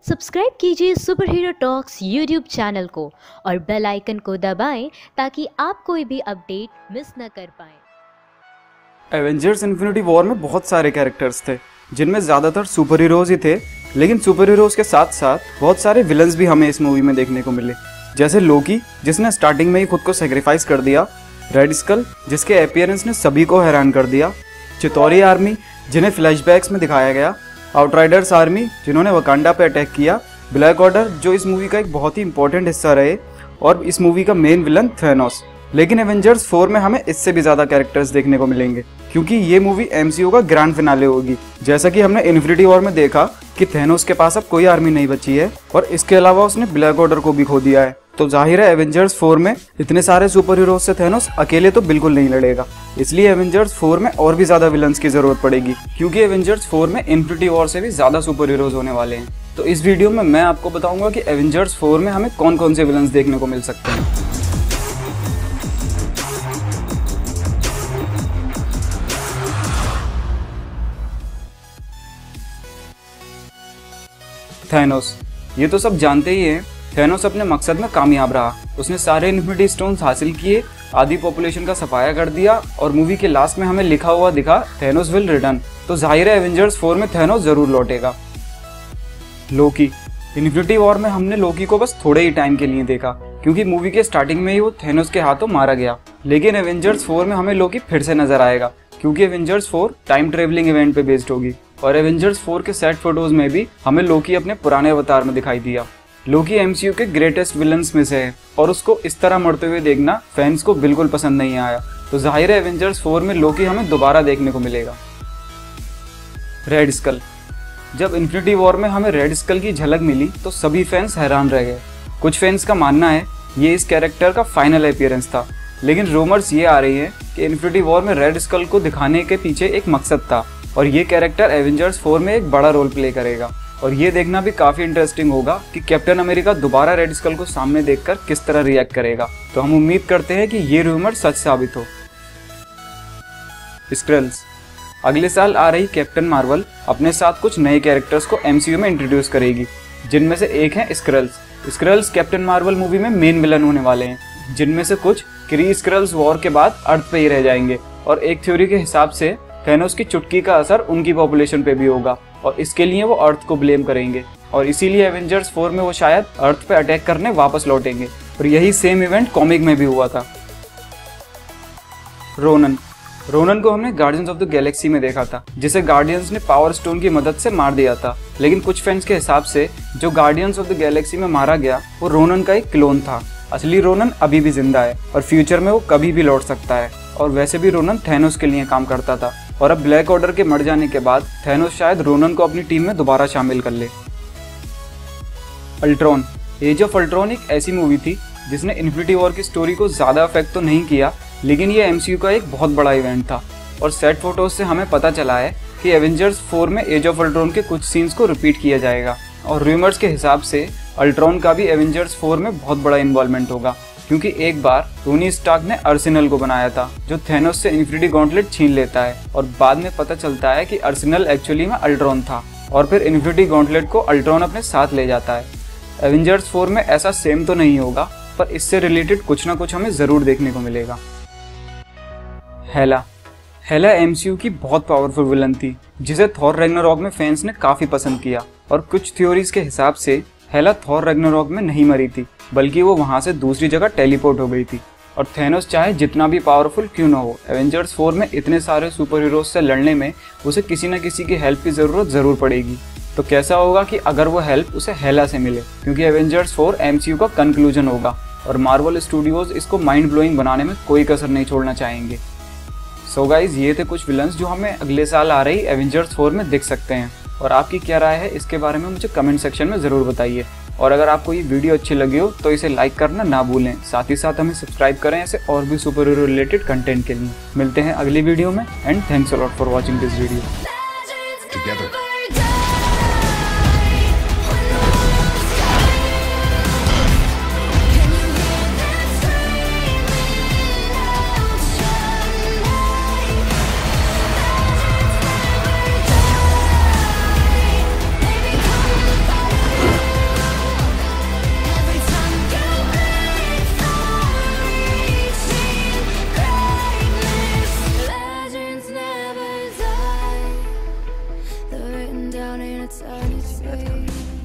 Subscribe कीजिए super hero talks YouTube channel को और बेल आइकन को दबाएं ताकि आप कोई भी अपडेट मिस न कर पाएं। एवेंजर्स इन्फिनिटी वॉर में बहुत सारे कैरेक्टर्स थे जिनमें ज़्यादातर सुपर हीरोज़ ही थे, लेकिन सुपर हीरोज़ के साथ साथ बहुत सारे विलन्स भी हमें इस मूवी में देखने को मिले। जैसे लोकी, जिसने स्टार्टिंग में ही खुद को सेक्रीफाइस कर दिया, रेड स्कल, जिसके अपीयरेंस ने सभी को हैरान कर दिया, चितौरी आर्मी, जिन्हें फ्लैशबैक्स में दिखाया गया, आउटराइडर्स आर्मी, जिन्होंने वकांडा पे अटैक किया, ब्लैक ऑर्डर, जो इस मूवी का एक बहुत ही इंपॉर्टेंट हिस्सा रहे, और इस मूवी का मेन विलन थैनोस। लेकिन एवेंजर्स 4 में हमें इससे भी ज़्यादा कैरेक्टर्स देखने को मिलेंगे, क्योंकि ये मूवी एमसीयू का ग्रैंड फिनाले होगी। जैसा कि हमने इन्फिनिटी वॉर में देखा कि थैनोस के पास अब कोई आर्मी नहीं बची है और इसके अलावा उसने ब्लैक ऑर्डर को भी खो दिया है। तो जाहिर है एवेंजर्स 4 में इतने सारे सुपर हीरोज से थैनोस अकेले तो बिल्कुल नहीं लड़ेगा, इसलिए एवेंजर्स 4 में और भी ज्यादा विलन्स की जरूरत पड़ेगी, क्योंकि एवेंजर्स 4 में इन्फिनिटी वॉर से भी ज्यादा सुपर हीरोज होने वाले हैं। तो इस वीडियो में मैं आपको बताऊंगा कि एवेंजर्स 4 में हमें कौन कौन से विलन्स देखने को मिल सकते हैं। थैनोस, ये तो सब जानते ही हैं, थैनोस अपने मकसद में कामयाब रहा। उसने सारे इन्फिनिटी स्टोन्स हासिल किए, आधी पॉपुलेशन का सफाया कर दिया और मूवी के लास्ट में हमें लिखा हुआ दिखा, थैनोस विल रिटर्न। तो जाहिर है एवेंजर्स 4 में थैनोस जरूर लौटेगा। लोकी, इन्फिनिटी वॉर में हमने लोकी को बस थोड़े ही टाइम के लिए देखा, क्योंकि मूवी के स्टार्टिंग में ही वो थैनोस के हाथों मारा गया। लेकिन एवेंजर्स 4 में हमें लोकी फिर से नजर आएगा, क्योंकि एवेंजर्स 4 टाइम ट्रेवलिंग इवेंट पे बेस्ड होगी और एवेंजर्स 4 के सेट फोटोज में भी हमें लोकी अपने पुराने अवतार में दिखाई दिया। लोकी एमसीयू के ग्रेटेस्ट विलन्स में से है और उसको इस तरह मरते हुए देखना फैंस को बिल्कुल पसंद नहीं आया। तो जाहिर है एवेंजर्स 4 में लोकी हमें दोबारा देखने को मिलेगा। रेड स्कल, जब इन्फिनिटी वॉर में हमें रेड स्कल की झलक मिली तो सभी फैंस हैरान रह गए। कुछ फैंस का मानना है ये इस कैरेक्टर का फाइनल अपीयरेंस था, लेकिन रूमर्स ये आ रही है कि इन्फिनिटी वॉर में रेड स्कल को दिखाने के पीछे एक मकसद था और ये कैरेक्टर एवेंजर्स 4 में एक बड़ा रोल प्ले करेगा। और ये देखना भी काफी इंटरेस्टिंग होगा कि कैप्टन अमेरिका दोबारा रेड स्कल को सामने देखकर किस तरह रिएक्ट करेगा। तो हम उम्मीद करते हैं कि ये रूमर सच साबित हो। स्क्रल्स, अगले साल आ रही कैप्टन मार्वल अपने साथ कुछ नए कैरेक्टर्स को एमसीयू में इंट्रोड्यूस करेगी, जिनमें से एक है squirrels. Squirrels captain Marvel movie में मेन विलन होने वाले हैं, जिनमें से कुछ क्री स्क्रल्स वॉर के बाद अर्थ पे ही रह जाएंगे और एक थ्योरी के हिसाब से थैनोस की चुटकी का असर उनकी पॉपुलेशन पे भी होगा और इसके लिए वो अर्थ को ब्लेम करेंगे और इसीलिए एवेंजर्स 4 में वो शायद अर्थ पे अटैक करने वापस लौटेंगे। और यही सेम इवेंट कॉमिक में भी हुआ था। रोनन को हमने गार्डियंस ऑफ द गैलेक्सी में देखा था, जिसे गार्डियंस ने पावर स्टोन की मदद से मार दिया था। लेकिन कुछ फैंस के हिसाब से जो गार्डियंस ऑफ द गैलेक्सी में मारा गया वो रोनन का एक क्लोन था। असली रोनन अभी भी जिंदा है और फ्यूचर में वो कभी भी लौट सकता है। और वैसे भी रोनन थैनोस के लिए काम करता था और अब ब्लैक ऑर्डर के मर जाने के बाद थैनोस शायद रोनन को अपनी टीम में दोबारा शामिल कर ले। अल्ट्रॉन, एज ऑफ अल्ट्रॉन एक ऐसी मूवी थी जिसने इन्फिनिटी वॉर की स्टोरी को ज्यादा अफेक्ट तो नहीं किया, लेकिन ये एमसीयू का एक बहुत बड़ा इवेंट था और सेट फोटोज से हमें पता चला है कि एवेंजर्स 4 में एज ऑफ अल्ट्रॉन के कुछ सीन्स को रिपीट किया जाएगा और रूमर्स के हिसाब से अल्ट्रॉन का भी एवेंजर्स 4 में बहुत बड़ा इन्वॉल्वमेंट होगा, क्योंकि एक बार टोनी स्टार्क ने अर्सेनल को बनाया था जो थैनोस से इन्फिनिटी गॉन्टलेट छीन लेता है और बाद में पता चलता है कि अर्सेनल एक्चुअली में अल्ट्रॉन था और फिर इन्फिनिटी गॉन्टलेट को अल्ट्रॉन अपने साथ ले जाता है। एवेंजर्स 4 में ऐसा सेम तो नहीं होगा, पर इससे रिलेटेड कुछ ना कुछ हमें जरूर देखने को मिलेगा। हेला एमसीयू की बहुत पावरफुल विलन थी, जिसे थॉर रैग्नारॉक में फैंस ने काफी पसंद किया और कुछ थ्योरीज के हिसाब से हेला थॉर रैग्नारॉक में नहीं मरी थी, बल्कि वो वहां से दूसरी जगह टेलीपोर्ट हो गई थी। और थैनोस चाहे जितना भी पावरफुल क्यों ना हो, एवेंजर्स 4 में इतने सारे सुपर हीरोज से लड़ने में उसे किसी न किसी की हेल्प की जरूरत जरूर पड़ेगी। तो कैसा होगा कि अगर वो हेल्प उसे हेला से मिले, क्योंकि एवेंजर्स 4 एमसीयू का कंक्लूजन होगा और मार्वल स्टूडियोज इसको माइंड ब्लोइंग बनाने में कोई कसर नहीं छोड़ना चाहेंगे। सो गाइज, ये थे कुछ विलन्स जो हमें अगले साल आ रही एवेंजर्स 4 में दिख सकते हैं और आपकी क्या राय है इसके बारे में मुझे कमेंट सेक्शन में ज़रूर बताइए। और अगर आपको ये वीडियो अच्छी लगी हो तो इसे लाइक करना ना भूलें, साथ ही साथ हमें सब्सक्राइब करें ऐसे और भी सुपर हीरो रिलेटेड कंटेंट के लिए। मिलते हैं अगली वीडियो में and thanks a lot for watching this video. turn its face.